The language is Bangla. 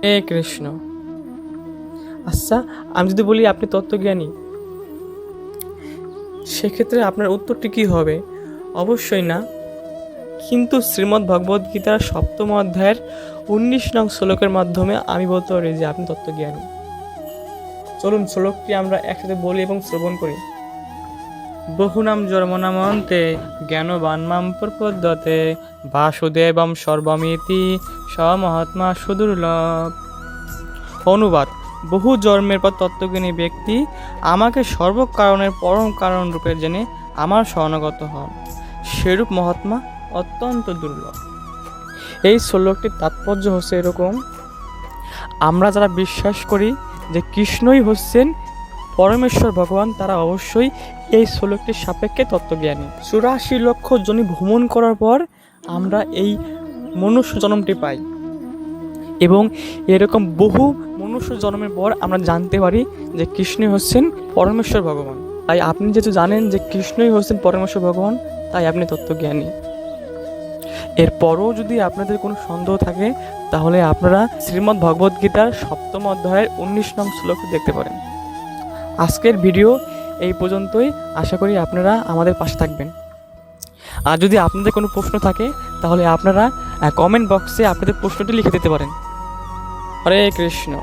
হে কৃষ্ণ। আচ্ছা, আমি যদি বলি আপনি তত্ত্বজ্ঞানী, সেক্ষেত্রে আপনার উত্তরটি কী হবে? অবশ্যই না। কিন্তু শ্রীমদ্ ভগবদ্ গীতার ৭ম অধ্যায়ের ১৯ নং শ্লোকের মাধ্যমে আমি বলতে পারি যে আপনি তত্ত্বজ্ঞানী। চলুন শ্লোকটি আমরা একসাথে বলি এবং শ্রবণ করি। বহুনাম জন্মনামন্তে জ্ঞানবান মাম প্রপদ্যতে বাসুদেবম সর্বমিতি স মহাত্মা সুদুর্লভ। অনুবাদ: বহু জন্মের পর তত্ত্বজ্ঞানী ব্যক্তি আমাকে সর্বকারণের পরম কারণ রূপে জেনে আমার শরণাগত হন, সেরূপ মহাত্মা অত্যন্ত দুর্লভ। এই শ্লোকটির তাৎপর্য হচ্ছে এরকম: আমরা যারা বিশ্বাস করি যে কৃষ্ণই হচ্ছেন পরমেশ্বর ভগবান, তারা অবশ্যই এই শ্লোকটির সাপেক্ষে তত্ত্বজ্ঞানী। ৮৪ লক্ষ জনি ভ্রমণ করার পর আমরা এই মনুষ্য জন্মটি পাই এবং এরকম বহু মনুষ্য জন্মের পর আমরা জানতে পারি যে কৃষ্ণই হচ্ছেন পরমেশ্বর ভগবান। তাই আপনি যেহেতু জানেন যে কৃষ্ণই হচ্ছেন পরমেশ্বর ভগবান, তাই আপনি তত্ত্বজ্ঞানী। এরপরও যদি আপনাদের কোনো সন্দেহ থাকে তাহলে আপনারা শ্রীমদ্ ভগবদ্ গীতার ৭ম অধ্যায়ের ১৯ নং শ্লোকটি দেখতে পারেন। আজকের ভিডিও এই পর্যন্তই। আশা করি আপনারা আমাদের পাশে থাকবেন। আর যদি আপনাদের কোনো প্রশ্ন থাকে তাহলে আপনারা কমেন্ট বক্সে আপনাদের প্রশ্নটি লিখে দিতে পারেন। হরে কৃষ্ণ।